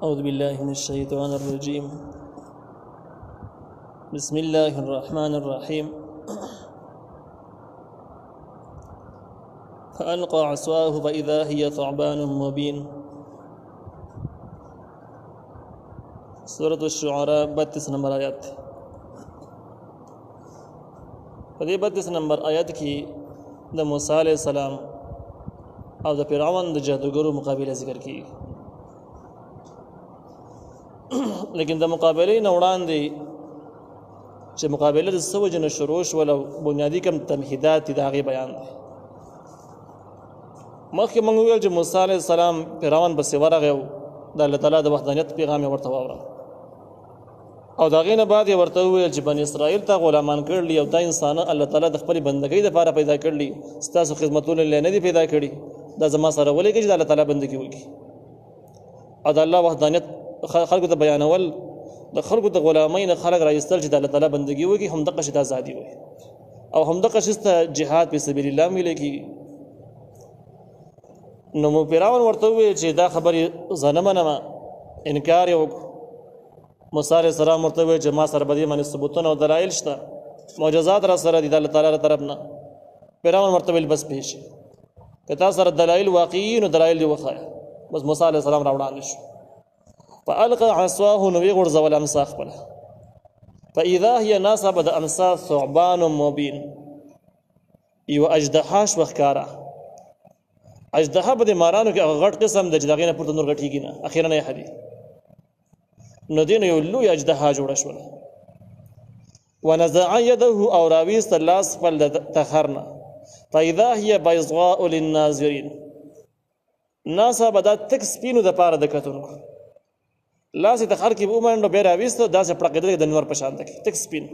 أعوذ بالله من الشيطان الرجيم. بسم الله الرحمن الرحيم. فألقى عصاه فإذا هي ثعبان مبين. سورة الشعراء 32 نمبر آیات. په دې 32 نمبر آیات کې د موسی علیه السلام او د فرعون د جادوګرو مقابله ذکر کیږي. لیکن د مقابلې نه وړاندې چې مقابله د څه وجې نه شروع شوله بنیادي کوم تمهیدات دي د هغې بیان دی. مخکې موږ وویل چې موسی علیه السلام فرعون پسې ورغی او د الله تعالی د وحدانیت پیغام یې ورته واوره او د هغې نه بعد یې ورته وویل چې بني اسرائیل ته غلامان کړلي او دا انسانان الله تعالی د خپلې بندګۍ دپاره پیدا کړلي، ستاسو خدمتونه یې نه دي پیدا کړي، دا زما سره ولیږي چې د الله تعالی بندګي وکړي او د الله وحدانیت خلکو ته بیانول، د خلکو د غلامۍ نه خلک راایستل چې د الله تعالی بندګي وکړي، همدغه شي ته ازادي وایي او همدغه شي ته جهاد فی سبیل الله ویلی کېږي. نو فرعون ورته وویل چې دا خبرې زه نه منم، انکار یې وکړو. موسی علیه السلام ورته وویل چې ما سره په دې باندې ثبوتونه او دلایل شته، معجزات را سره دي د الله تعالی له طرف نه. فرعون ورته ویل بس پېښ شي، که تا سره دلایل واقعي نو دلایل دې وښایه. بس موسی علیه السلام را وړاندې شو. فالقى عصاه نو وغورځول امسا خپله، فاذا هي ناصب د امسا ثعبان مبین، یو اژدها شوه ښکاره. اژدها په دې مارانو کې هغه غټ قسم دی چې د هغې نه پورته نور غټېږي نه، اخیرا یې حدي نو دې نه یو لوی اژدها جوړه شوله. ونزع یده او راویسته لاس خپل د تخر نه، فاذا هي بیضاء للناظرین، ناصبه دا تک سپینو دپاره د کتونکو. لاس یې تخر کې به ومنډو بیا راویسته، داسې پړقېدل د نور په شان ده کې تک سپین،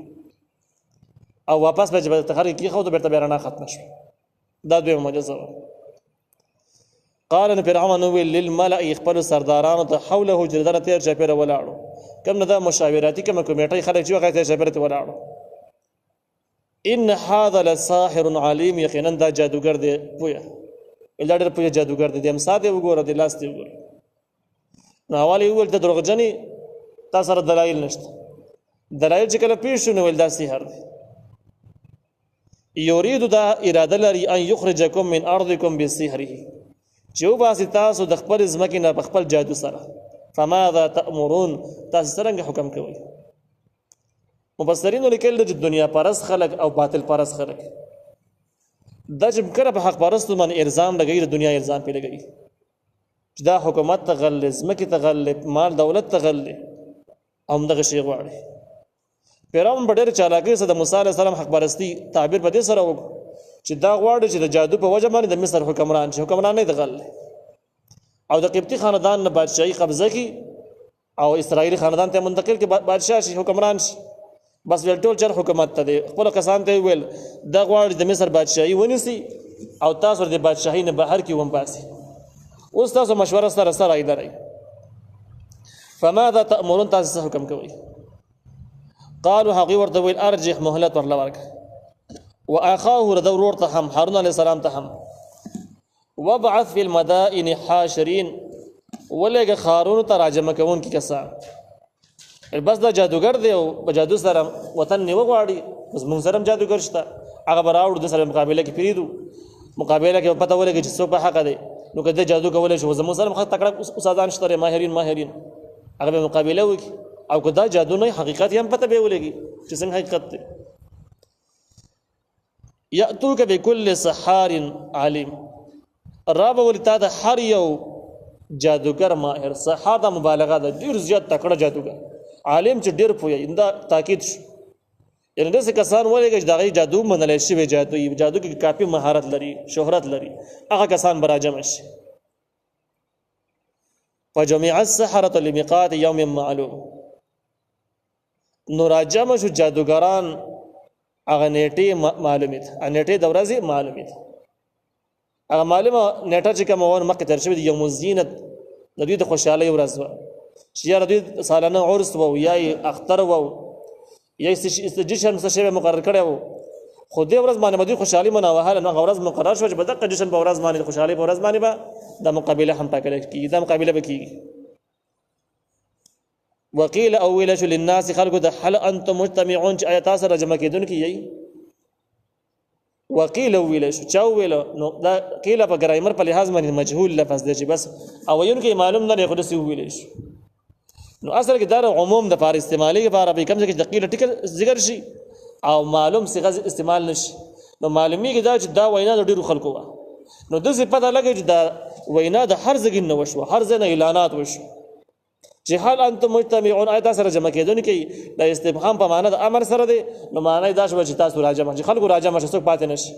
او واپس به چې به تخر کې کېښودو بېرته بیا رڼا ختمه شوه. دا دویمه معجزه وه. قال نو فرعون وویل للملأ خپلو سردارانو ته حوله چې د ده نه تېر چاپېره ولاړو، کوم نه دا مشاوراتي کومه کمیټۍ خلک چې هغه تېر چاپېره ته ولاړو، ان هذا لساحر علیم، یقینا دا جادوګر دی پویه، دا ډېر پویه جادوګر دی. د امسا دی وګوره، د لاس دی وګوره. نو اول یې وویل ته دروغجنې، تا سره دلایل نشته. دلایل چې کله پیښ شو نو ویل دا سحر دی. یرید دا اراده لري ان یخرجکم من ارضکم بسحره، چې وباسي تاسو د خپل ځمکې نه په خپل جادو سره. فماذا تأمرون، تاسو څرنګه حکم کوئ؟ مفسرینو لیکلي چې دنیا پرست خلک او باطل پرست خلک دا چې کله په حق پرستو باندې الزام لګوي، د دنیا الزام پرې لګوي چې دا حکومت ته غلې، ځمکې ته غلې، مال دولت ته غلې، او همدغه شی غواړي. فرعون په ډېرې چالاکۍ سره د موسی علیه السلام حق پرستي تعبیر په دې سره وکړو چې دا غواړي چې د جادو په وجه باندې د مصر حکمران شي، حکمران نه د غلې، او د قبطي خاندان نه بادشاهي قبضه کړي او اسرائیلي خاندان ته منتقل کړي، بادشاه شي، حکمران شي. بس ویل ټول چر حکومت ته دی. خپلو کسان ته یې ویل دا غواړي د مصر بادشاهي ونیسي او تاسو د بادشاهۍ نه بهر کړي ومباسي. اوس تاسو مشوره سره سره ایدرئ. فماذا تأمرون، تاسو څه حکم کوئ؟ قالوا هغوی ورته ویل ارجح، مهلت ورله ورکړه، واخاه رده ورور ته هم، هارون علیه السلام ته هم، وابعث فی المدائن حاشرین، ولېږه ښارونو ته راجمع کوونکي کسان. بس دا جادوګر دی او په جادو سره وطن نیوه غواړي، بس موږ سره هم جادوګر شته، هغه به راوړو، د سره مقابله کې پرېږدو، مقابله کې به پته ولګي چې څوک په حقه دی. نو که د جادو کولی شو، زموږ سره هم تکړه استادان شته، ماهرین، هغه به مقابله وکړي، او که دا جادو نه حقیقت یې هم پته به یې ولګي چې څنګه حقیقت دی. یأتوک بکل سحار علیم، رابه ولي تا ته هر یو جادوګر ماهر، سحار دا مبالغه ده، ډېر زیات تکړه جادوګر، عالم چې ډېر پوهیږي، دا تاکید شو. یعنې داسې کسان ولېږه چې د هغوی جادو منلی شوی جادو وي، جادو کې کافي مهارت لري، شهرت لري، هغه کسان به راجمع شي. فجمع السحرة لمیقات یوم معلوم، نو راجمع شو جادوګران، هغه نیټې معلومې ده، نیټې د ورځې معلومې ده. هغه معلومه نیټه چې کومه وه مخکې تېر شوې د یوم الزینت، د دوی د خوشحالۍ ورځ وه چې یاره دوی سالانه عرس وه یا یې اختر وه یا یې جشن څه شی مقرر کړی و، خو دې ورځ باندې به دوی خوشحالي مناوهله. نو هغه ورځ مقرر شوه چې په دغه جشن په ورځ باندې د خوشحالۍ په ورځ باندې به دا مقابله هم ټاکلی کېږي، دا مقابله به کېږي. وقیل او ویل شو للناس خلقو ته هل انتم مجتمعون چې آیا تاسو را جمع کېدونکي یئ وقیل او ویل شو چا ویل نو دا قیل په ګرامر په لحاظ باندې مجهول لفظ دی چې بس او وینکي معلوم نه دی خو داسې وویل شو نو اصل کې دا عموم د پاره استعمالي لپاره به کوم ځای کې د قیل ټکر ذکر شي او معلوم صيغه استعمال نشي نو معلومیږي دا چې دا وینا د ډیرو خلکو وه نو داسې پته لګي چې دا وینا د هر ځای نه وشوه هر ځای نه اعلانات وشو چې هل انتم مجتمعون آیا تاسو را جمع کېدونکي د استفهام په معنا د امر سره دی نو معنا دا شوه چې تاسو را جمع چې خلکو را جمع شي څوک پاتې نشي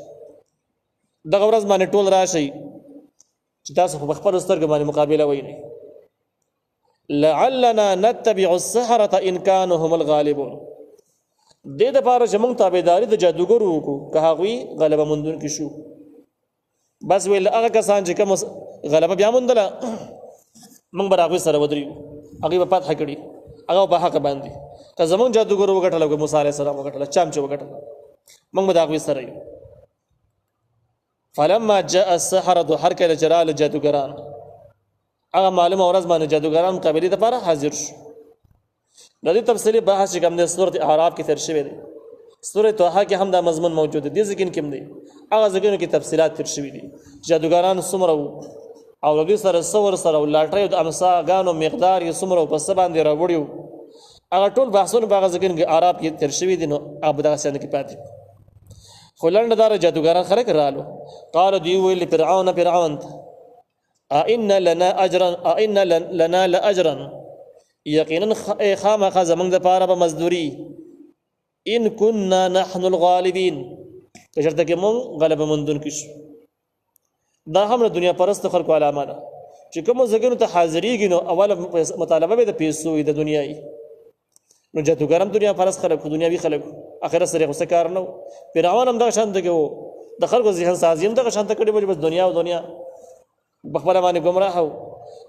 دغه ورځ باندې ټول راشي چې تاسو په خپل سترګو باندې مقابله وینئ لعلنا نتبع السحرة ان كانوا هم الغالبون دې د پاره چې موږ تابعداري د جادوګرو وکړو که هغوی غلبه موندونکي شو بس ویل هغه کسان چې کوم غلبه بیا موندله موږ به هغوی سره ودرېږو هغوی به فتح کړي هغه په حق باندې که زموږ جادوګر وګټله که موسی علیه السلام وګټله چا هم چې وګټله موږ به د هغوی سره یو فلما جاء السحرة هر کله چې راغله جادوګران هغه معلومه ورځ باندې جادوګران مقابلې دپاره حاضر شو د دې تفصیلي بحث چې کوم دی سورة اعراف کې تیر شوی دی سورة طه کې هم دا مضمون موجود دی دې ځایونو کې هم دی هغه ځایونو کې تفصیلات تیر شوي دي جادوګران څومره وو او د دوی سره څه ورسره و لاټرۍ د امساګانو مقدار یې څومره و په څه باندې راوړي وو هغه ټول بحثونه په هغه ځایونو کې اعراف کې تیر شوي دي نو هغه په دغه شیانو کې پاتې خو لنډه داره جادوګران خلک رالو قالو دوی ویل فرعون ته ائن لنا لاجرا یقینا خامخا زمونږ دپاره به مزدوري ان كنا نحن الغالبین که چېرته کې مونږ غلبه موندونکي شو دا هم د دنیا پرستو خلکو علامه ده چې کومو ځایونو ته حاضرېږي نو اوله مطالبه به د پیسو وي د دنیایي نو جادوګر هم دنیا پرست خلک خو دنیاوي خلک اخرت سره یې خو څه کار نه و فرعون هم دغه شانته کې و د خلکو ذهن سازي هم دغه شانته کړې وه چې بس دنیا او دنیا په خپله باندې ګمراه و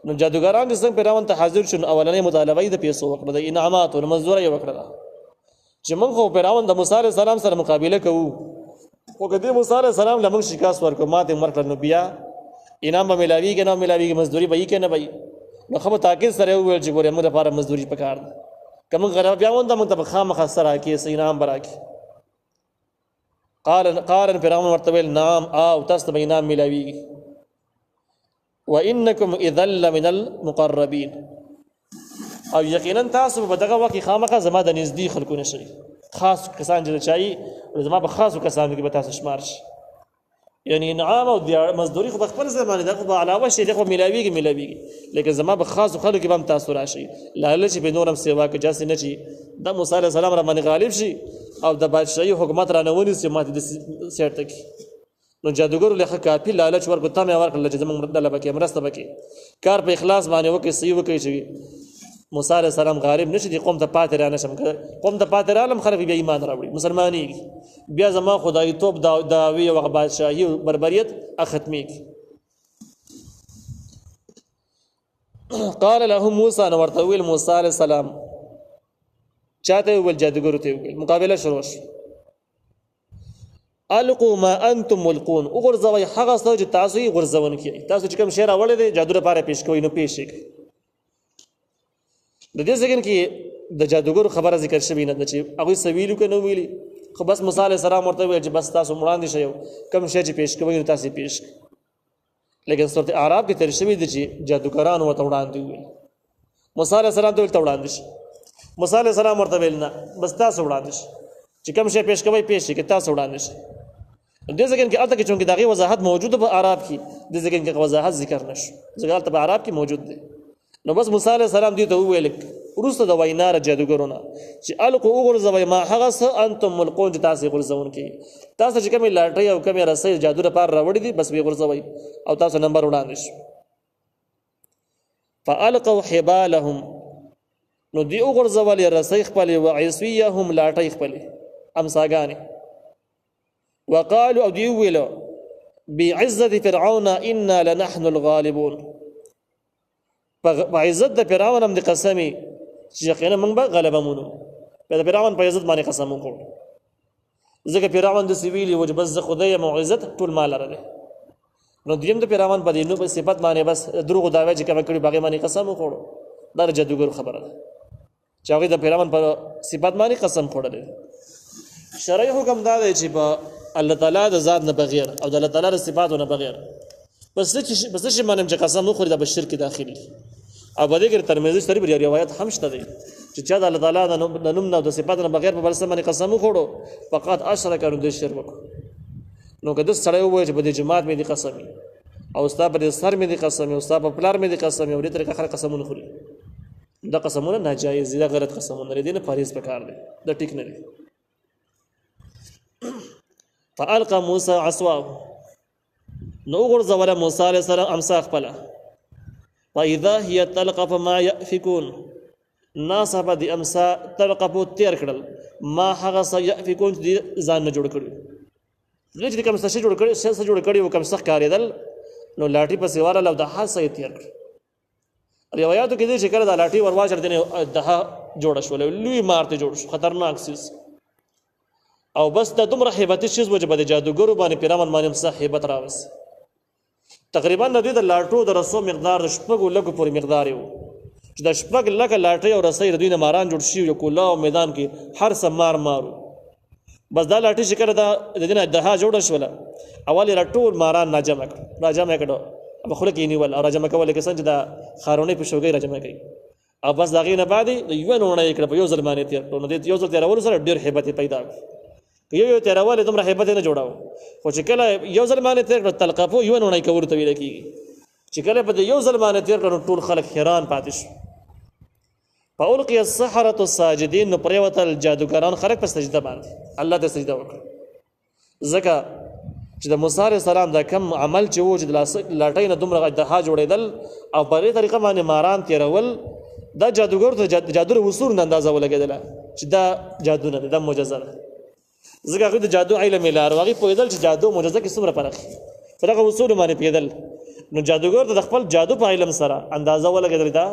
نو جادوګران چې څنګه فرعون ته حاضر شو نو اولنۍ مطالبه یې د پیسو وکړه د انعاماتو نو مزدوره یې وکړله چې موږ خو فرعون د موسی علیه السلام سره مقابله کوو خو که دې موسی علیه السلام له موږ شکست ورکړو ماتې هم ورکړه نو بیا انعام به میلاویږي نه میلاویږي مزدوري به یې که نه به نو ښه په تاکید سره یې وویل چې ګورې موږ لپاره مزدوري پکار ده که موږ غلبه بیا ونده موږ ته به خامخا څه راکړي څه انعام به راکړي قال فرعون ورته ویل نعم او تاسو ته به انعام میلاویږي وانکم اذا لمن المقربین او یقینا تاسو په دغه وخت کې خامخا زما د نږدې خلکو نه شئ خاص کسان چې چایي زما په خاصو کسانو کې به تاسو شمار شي یعنی انعام او مزدوري خو په خپل زمانه ده خو به علاوه شي خو میلاویږي لیکن زما په خاصو خلکو کې به هم تاسو راشئ لاله چې په نورم سیوا کې جاسې نه شي د موسی علیه السلام را باندې غالب شي او د بادشاهي حکومت را نه ونیسي ماته د سیټ ته کې نو جادوګرو له کافي لالچ ورکو ته مې ورکړل چې زموږ ډله به کې مرسته وکړي کار په اخلاص باندې وکړي صحیح وکړي چې موسی علیه السلام غالب نشي دي قوم ته پاتې را نشم قوم ته پاتې رالم خلک بیا ایمان راوړي مسلمانېږي بیا زما خدایي توب دعوی او بادشاهي او بربریت ختمېږي قال لهم موسی نو ورته ویل موسی علیه السلام چاته ویل جادوګرو ته ویل مقابله شروع شوه القوا ما انتم ملقون وګرځوئ هغه څه چې تاسو یې غورځونکي تاسو چې کوم شی راوړی دی جادو لپاره پیش کوئ نو پیش یې د دې ځای کې د جادوګرو خبره ذکر شوې نه ده چې هغوی څه ویلي که نه ویلي خو بس موسی علیه السلام ورته وویل چې بس تاسو وړاندې شئ کوم شی چې پیش کوئ نو تاسو یې پیش کړئ لیکن سورت اعراف کې تېر شوي دي چې جادوګرانو ورته وړاندې وویل موسی علیه السلام ته ویل ته وړاندې شئ موسی علیه السلام ورته ویل نه بس تاسو وړاندې شئ چې کوم شی پیش کوئ پیش کړئ تاسو وړاندې شئ دې ځای کې هلته کې چونکې د هغې وضاحت موجوده په اعراف کې دې ځای کې وضاحت ذکر نه شو ځکه هلته په اعراف کې موجود دی نو بس موسی علیه السلام دې ته وویل وروسته د وینا د جادوګرو نه چې القوا وغورځوئ ما هغه څه انتم ملقون چې تاسو یې غورځونکي تاسو چې کومې لاټرۍ او کومې رسۍ جادو لپاره راوړي دي بس ویې غورځوئ او تاسو نمبر وړاندې شو فالقوا حبالهم نو دوی وغورځولې رسۍ خپلې وعصیهم لاټۍ خپلې امساګانې وقالوا او دوی وویل بعزة فرعون انا لنحن الغالبون په عزت د فرعون هم د قسمې چې یقینا موږ به غلبه مونو د فرعون په عزت باندې قسم وکړو ځکه فرعون داسې ویلي و چې بس زه خدای یم او عزت ټول ما لره دی نو دویم د فرعون په دې نو په صفت باندې بس دروغو دعوی چې کومه کړي په هغې باندې قسم وکړو دا د جادوګرو خبره ده چې هغوی د فرعون په صفت باندې قسم خوړلی. شرعي حکم دا دی چې په الله تعالی د ذات نه بغیر او د الله تعالی د صفاتو نه بغیر بس څه شي باندې چې قسم وخوري دا به شرک داخل دي. او په دې کې ترمذي شریف روایت هم شته دی چې چا د الله تعالی د نوم نه او د صفاتو نه بغیر په بل څه باندې قسم وخوړو فقط اشرک نو د شرک وکړو. نو که د سړی ووایي چې په دې جماعت مې دي قسم او ستا په دې سر مې دي قسم او ستا په پلار مې دي قسم او دې طریقه خلک قسمونه خوري، دا قسمونه ناجایز دي، دا غلط قسمونه دي، نه پرهیز پکار دی، دا ټیک نه دی. فالقى موسى عصاه نو غرزوله موسی علیہ السلام امسا خپله فاذا هي تلقف ما يأفكون ناصب دي امسا تلقفو تیر کړل ما هغه څه يأفكون دي ځان نه جوړ کړی دې چې کوم څه جوړ کړی او کوم څه کاریدل نو لاټي په سیواره لو د حادثه تیر کړ. روایتو کې دې چې کړه د لاټي ورواچر دي د جوړ شو لوی مارته جوړ شو خطرناک سیس او بس د دومره هیبتي شیز وجه بده جادوګرو باندې پیرامن باندې مصح هیبت راوس. تقریبا د دې د لاټو د رسو مقدار د شپږو لکو پورې مقدار یو چې د شپږ لکه لاټي او رسۍ د دوی نه ماران جوړ شي یو کولا او میدان کې هر سمار مارو. بس دا لاټي چې کړه د دې نه دها جوړ شوله اول راټول ماران راجمع کړو په خله کې نیول او راجمع کول کې څنګه د خارونې په شوګي راجمع کړي او بس دغه نه بعد یو نه کړ په یو ځل باندې تیر نو دې یو ځل تیرول سره ډېر هیبت پیدا یو تیرول دومره هیبت نه جوړاو خو چې کله یو ځل باندې تیر کړ تلقفو یو نه کورته ویل کیږي چې کله په یو ځل باندې تیر کړ ټول خلک حیران پاتې شو. فألقي السحرة الساجدين نو پریوتل جادوګران خلک په سجده باندې الله ته سجده وکړه ځکه چې د موسی علیه السلام دا کم عمل چې و چې د لاټۍ نه دومره دها جوړېدل او په دې طریقه باندې ماران تیرول دا جادوګر ته جادو وصول نه اندازه ولګېدله چې دا جادو نه دا معجزه ده. ځکه هغوی د جادو علم یې لار هغوی پوهېدل چې جادو معجزه کې څومره فرق په دغه اصولو باندې پوهېدل. نو جادوګر ته د خپل جادو په علم سره اندازه ولګېدل دا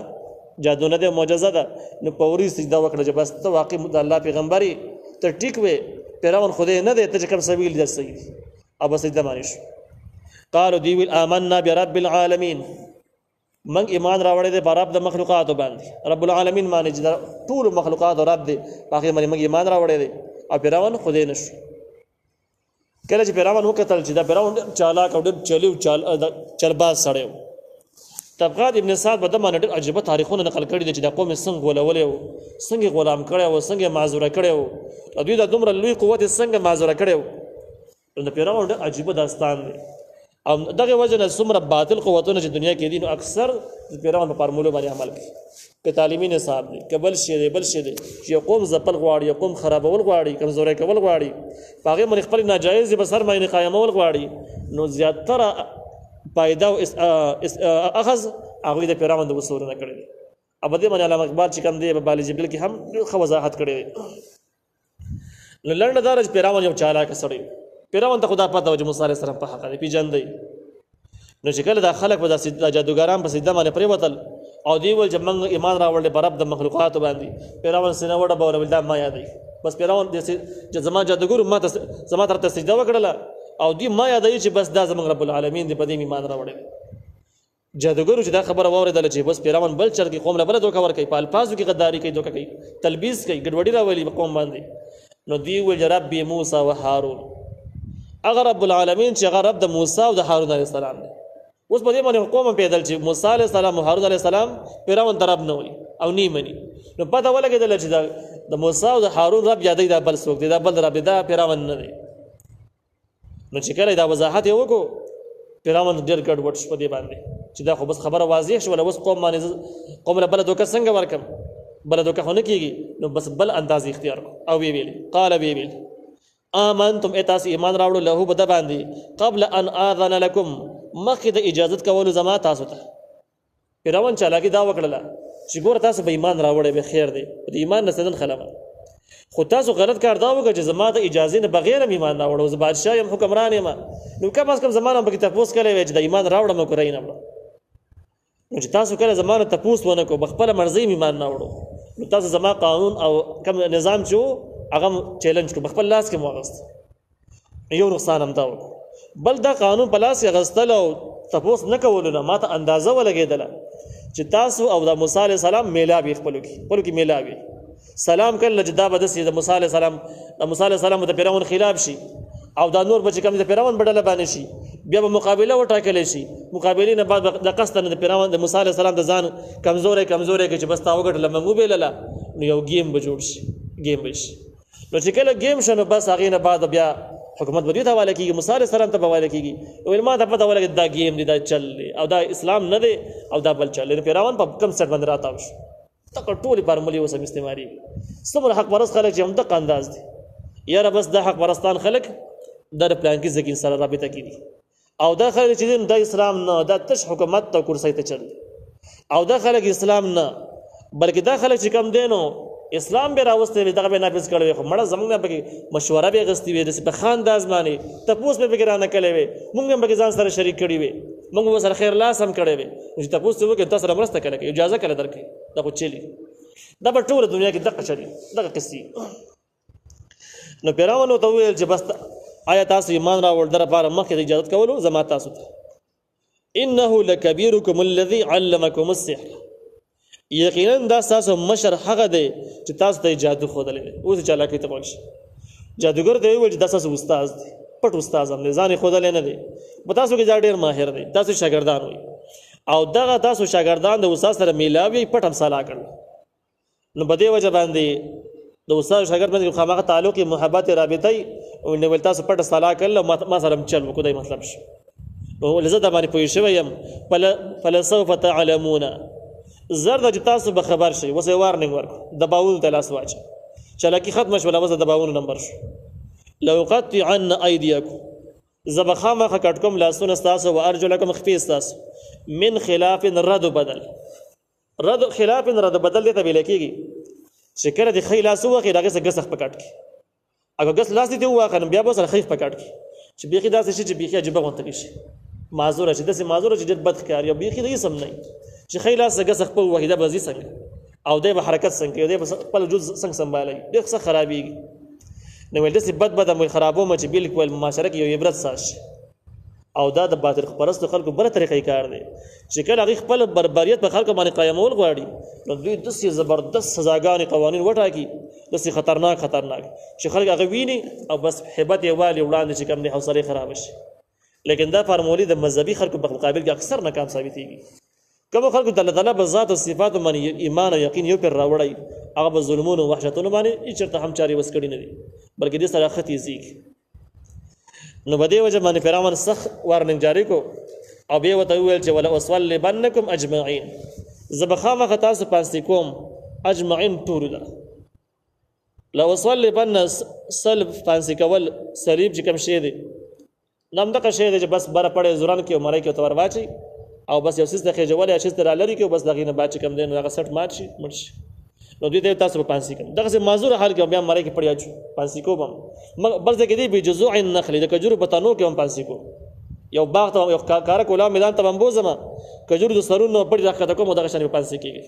جادو نه دی معجزه ده. نو فوري سجده وکړه چې بس ته واقع د الله پیغمبر یې ته ټیک وې پیرامون خدای نه دی ته چې کوم سبیل در صحیح او بس سجده باندې شو. قالو دی ویل آمنا برب العالمین من ایمان راوړی دی په رب د مخلوقاتو باندې رب العالمین باندې چې ټول مخلوقات رب دی باقي باندې من ایمان راوړی دی او پیرامون خدای نشو. کله چې پیرامون وکتل چې دا پیرامون چالاک او ډېر چلباز سړی طبقات ابن سعد په دمانه ډېر عجیبه تاریخونه نقل کړي دي چې د قوم څنګه غولولې او څنګه غلام کړي او څنګه معذوره کړي او دوی د دومره لوی قوت څنګه معذوره کړي نو پیرامون ډېر عجیبه داستان دی. او دغه وجه نه څومره باطل قوتونه چې دنیا کې دي نو اکثر پیرامون په فارمولو باندې عمل کوي که تعلیمي نصاب دی که بل شی دی چې یو قوم ځپل غواړي یو قوم خرابول غواړي کمزوری کول غواړي په هغې باندې خپل ناجایز به سر باندې قایمول غواړي نو زیاتره پایده او اخذ هغوی د پیرامون د وصولو نه کړی دی. او په دې باندې علامه اقبال چې کوم دی په بال جبریل کې هم ښه وضاحت کړی دی. نو لنډه دا چې پیرامون یو چالاکه سړی پیرامون ته خدا پته و چې موسی علیه السلام په حق دی پیژندی. نو چې کله دا خلک په جادوګران په سجده باندې پرېوتل او دی ول چې موږ ایمان راوړل په رب د مخلوقاتو باندې پیرامون سینه وډه به ول دا ما یادوي بس پیرامون چې زما جادوګر ما ته زما تر سجده وکړله او دی ما یادوي چې بس دا زموږ رب العالمین دی په دې ایمان راوړل. جادوګرو چې دا خبره واورېدله چې بس پیرامون بل چر کې قوم له بله دوکه ورکوي په الفاظو کې غداري کوي دوکه کوي تلبیس کوي ګډوډي راولي په قوم باندې. نو دی ویل چې رب موسی و هارون هغه رب العالمین چې هغه رب د موسی او د هارون علیه السلام دی. اوس په دې باندې قوم پیدل چې موسی علیه السلام او هارون علیه السلام پیرامون ته رب نه وایي او نه مني. نو پته ولګېدله چې د موسی او د هارون رب یادوي دا بل څوک دی دا بل رب دی دا پیرامون نه دی. نو چې کله دا وضاحت یې وکړو پیرامون ډېر ګډوډ شو په دې باندې چې دا خو بس خبره واضح شوله اوس قوم باندې قوم له بله دوکه څنګه ورکړم بله دوکه خو نه کېږي. نو بس بل انداز اختیار کړو او ویې ویل قال ویې ویل آمنتم تاسو ایمان راوړو له په ده باندې قبل ان آذن لکم مخکې د اجازت کولو زما تاسو ته. پیرامون چالاکي دا وکړله چې ګوره تاسو به ایمان راوړی به خیر دی د ایمان نستدل خلمه خو تاسو غلط کار دا وکړه چې زما د اجازې نه بغیر هم ایمان راوړو زه بادشاه یم حکمران یم نو کم از کم زما نه پکې تپوس کړی وی چې د ایمان راوړم او که رای نه وړم. نو چې تاسو کله زما نه تپوس ونه کړو بخپله مرضۍ ایمان نه وړو نو تاسو زما قانون او کوم نظام چې و هغه چیلنج کړو بخپل لاس کې مو اغوست. یو نقصان هم دا وکړو بل دا قانون په لاس کې اغوستل او تپوس نه کولو نه ما ته اندازه ولګېدله چې تاسو او د موسی علیه السلام میلاب یې خپلو کې میلاب یې سلام کله چې دا به داسې د موسی علیه السلام د فرعون خلاف شي او دا نور به چې کوم د فرعون په ډله باندې شي بیا به مقابله وټاکلی شي مقابلې نه بعد د قصد نه د فرعون د موسی علیه السلام د ځان کمزوری کې چې بس تا وګټله موږ وبېلله نو یو ګیم به جوړ شي ګیم به شي نو چې کله ګیم شو نو بس هغې نه بعد بیا حکومت به دوی ته حواله کېږي موسی علیه السلام ته به حواله کېږي ویل ما ته پته ولګېد دا ګیم دی دا چل دی او دا اسلام نه دی او دا بل چل دی فرعون په کوم سټ باندې راتاو شو دغه ټولې فارمولې اوس هم استعمالېږي څومره حق پرست خلک چې همدغه انداز دی یاره بس دا حق پرستان خلک دا د پلانکي ذکین سره رابطه کړي او دا خلک چې دي دا اسلام نه دا تش حکومت ته کرسۍ ته چل او دا خلک اسلام نه بلکې دا خلک چې کم دی نو اسلام به راوستی وي دغه به نافظ کړی وي خو مړه زموږ نه پکې مشوره به یې اخیستې وي داسې په ښه انداز باندې تپوس به پکې رانه کړی وي موږ هم پکې ځان سره شریک کړي وي موږ به سره خیر لاس هم کړی وي نو چې تپوس ته وکړي تا سره مرسته کله کوي اجازه کله درکوي دا خو چلي دا به ټوله دنیا کې دغه چلي دغه قصې نو فرعون ورته وویل چې بس آیا تاسو ایمان راوړ در لپاره مخکې د اجازت کولو زما تاسو ته انه لکبیرکم الذي علمکم السحر یقینا دا تاسو مشر هغه دی چې تاسو ته جادو ښودلی دی اوس چالاکۍ ته وایي جادوګر ته ویل چې دا تاسو استاد دی پټ استاد هم دی ځان یې ښودلی نه دی په تاسو کې دا ډېر ماهر دی تاسو شاګردان وي او دغه تاسو شاګردان د استاد سره میلاوي پټ هم سلا کړل نو په دې وجه باندې د استاد شاګرد باندې خامخا تعلق محبت رابطه او نو ول تاسو پټ سلا کړل ما سره چل وکړئ دای مطلب شو او لزه باندې پوه شوی يم فلسوف تعلمون زرد چې تاسو به خبر شئ وسه وارننګ ورک دباول ته لاس واچ چلاکی ختم شو ولا دباول نمبر شو لو قطعن ايديكم زبخامه کټکم لاسونه تاسو او ارجلکم خفي تاسو من خلاف رد بدل دې ته ویل کېږي چې کله د خی لاس وخی دغه څه غسخ پکټ کی اګه غس لاس دې واخن بیا به سره خیف پکټ کی چې بیخي داسې شي چې بیخي عجیب غونته شي معذور چې داسې معذور چې ډېر بد ښکاري یا بیخي دې سم نه چې خی لاس غسخ په وحیده بزی څنګه او دې به حرکت څنګه دې به خپل وجود څنګه سمبالي ډېر څه خرابېږي نو ول داسې بد مې خرابو مې چې بالکل معاشره کې یو عبرت ساش او دا د باطل پرست خلکو بل طریقې کار دی چې کله هغه خپل بربریت په خلکو باندې قایمول غواړي نو دوی داسې زبردست سزاګانې قوانین وټاکي داسې خطرناک چې خلک هغه ویني او بس هیبت یې والي وړاندې چې کوم دی حوصله خراب شي لیکن دا فارمولې د مذهبي خلکو په مقابل کې اکثر ناکام ثابتېږي کوم خلکو د الله تعالی په ذات او صفات باندې ایمان او یقین یو پر راوړی هغه په ظلمونو او وحشتونو باندې چېرته هم چاري وس کړی نه دي بلکې دې سره خطي زیږي نو بده وجه باندې فرعون سخ وارننګ جاری کو او به وته ویل چې ولا اصلبنکم اجمعین زبخامه خطا سو پاسې کوم اجمعین ټول دا لو اصلبن صلب پاسې کول صلیب چې کوم شی دی نام دغه شی دی چې بس بره پړې زوران کې عمره کې تور واچي او بس یو څه د خېجول یا څه تر لری کې بس دغه نه باچ کم دین هغه سټ مارشي مرشي نو دوی ته تاسو په پانسی کوم دغه معذور حال کې بیا مړی کې پړیا پانسی کوم بل ځکه دی به جزوع النخل د کجورو په تنو کې هم پانسی کو یو باغ ته یو کار کولا میدان ته بمبو زما کجورو د سرونو پړی راخته کوم دغه شان په پانسی کېږي